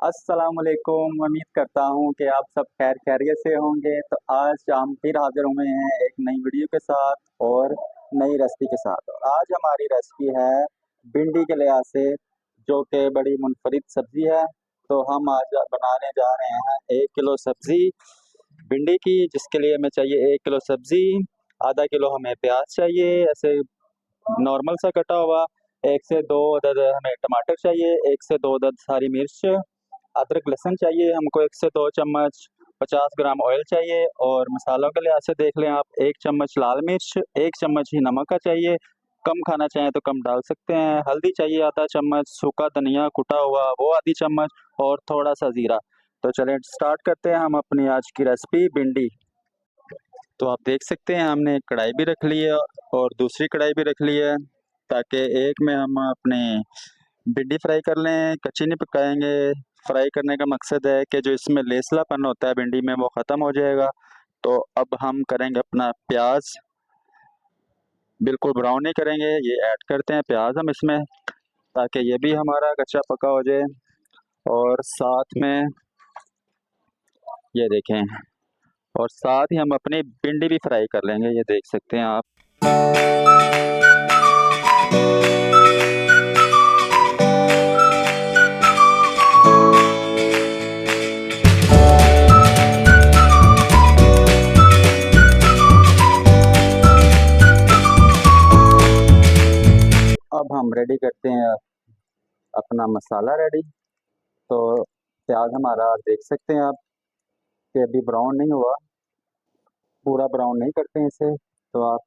अस्सलाम वालेकुम। उम्मीद करता हूँ कि आप सब खैर खैरियत से होंगे। तो आज हम फिर हाजिर हुए हैं एक नई वीडियो के साथ और नई रेसिपी के साथ। और आज हमारी रेसिपी है भिंडी के लिहाज से, जो कि बड़ी मुनफरिद सब्जी है। तो हम आज बनाने जा रहे हैं 1 किलो सब्जी भिंडी की, जिसके लिए हमें चाहिए 1 किलो सब्जी। आधा किलो हमें प्याज चाहिए, ऐसे नॉर्मल सा कटा हुआ। 1 से 2 अदद हमें टमाटर चाहिए, 1 से 2 अदद हरी मिर्च, अदरक लहसुन चाहिए हमको, 1 से 2 चम्मच। 50 ग्राम ऑयल चाहिए। और मसालों के लिहाज से देख लें आप, 1 चम्मच लाल मिर्च, 1 चम्मच ही नमक का चाहिए। कम खाना चाहें तो कम डाल सकते हैं। हल्दी चाहिए आधा चम्मच, सूखा धनिया कुटा हुआ वो आधी चम्मच, और थोड़ा सा जीरा। तो चलें स्टार्ट करते हैं हम अपनी आज की रेसिपी भिंडी। तो आप देख सकते हैं हमने एक कढ़ाई भी रख ली है और दूसरी कढ़ाई भी रख ली है, ताकि एक में हम अपने भिंडी फ्राई कर लें, कच्ची नहीं पकाएंगे। फ्राई करने का मकसद है कि जो इसमें लेसलापन होता है भिंडी में वो ख़त्म हो जाएगा। तो अब हम करेंगे अपना प्याज, बिल्कुल ब्राउन नहीं करेंगे, ये ऐड करते हैं प्याज हम इसमें, ताकि ये भी हमारा कच्चा पका हो जाए। और साथ में ये देखें, और साथ ही हम अपनी भिंडी भी फ्राई कर लेंगे, ये देख सकते हैं आप। अब हम रेडी करते हैं अपना मसाला रेडी। तो प्याज हमारा देख सकते हैं आप कि अभी ब्राउन नहीं हुआ, पूरा ब्राउन नहीं करते हैं इसे। तो आप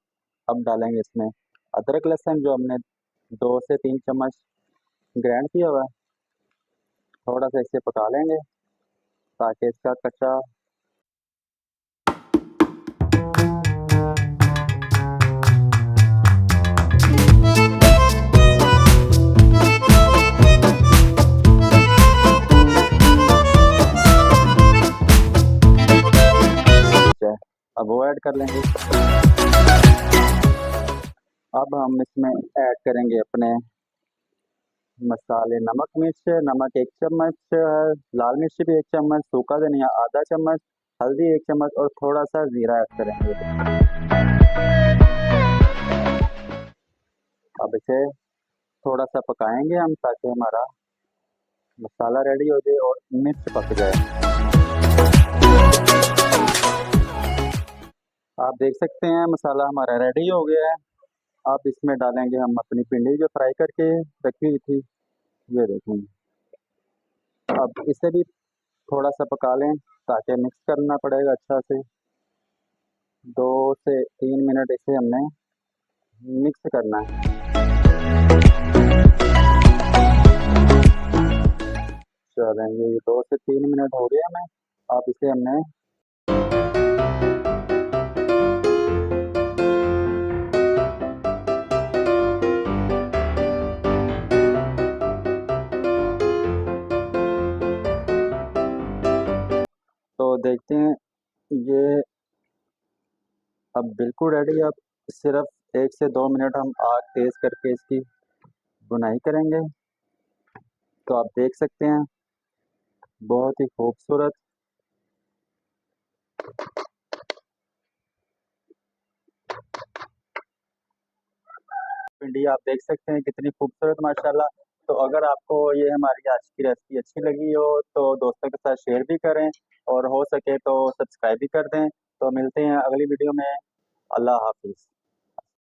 अब डालेंगे इसमें अदरक लहसुन, जो हमने 2 से 3 चम्मच ग्राइंड किया हुआ है। थोड़ा सा इसे पका लेंगे ताकि इसका कच्चा है, अब वो ऐड कर लेंगे। अब हम इसमें ऐड करेंगे अपने मसाले, नमक मिर्च, नमक 1 चम्मच, लाल मिर्च भी 1 चम्मच, सूखा धनिया आधा चम्मच, हल्दी 1 चम्मच, और थोड़ा सा जीरा ऐड करेंगे। अब इसे थोड़ा सा पकाएंगे हम, ताकि हमारा मसाला रेडी हो जाए और मिर्च पक जाए। आप देख सकते हैं मसाला हमारा रेडी हो गया है। अब इसमें डालेंगे हम अपनी भिंडी जो फ्राई करके रखी हुई थी, ये देखें। अब इसे भी थोड़ा सा पका लें, ताकि मिक्स करना पड़ेगा अच्छा से। 2 से 3 मिनट इसे हमने मिक्स करना है। चलेंगे, ये 2 से 3 मिनट हो गए हमें। अब इसे हमने तो देखते हैं, ये अब बिल्कुल रेडी। अब सिर्फ 1 से 2 मिनट हम आग तेज़ करके इसकी बुनाई करेंगे। तो आप देख सकते हैं बहुत ही खूबसूरत भिंडी, आप देख सकते हैं कितनी खूबसूरत माशाल्लाह। तो अगर आपको ये हमारी आज की रेसिपी अच्छी लगी हो तो दोस्तों के साथ शेयर भी करें, और हो सके तो सब्सक्राइब भी कर दें। तो मिलते हैं अगली वीडियो में। अल्लाह हाफिज़।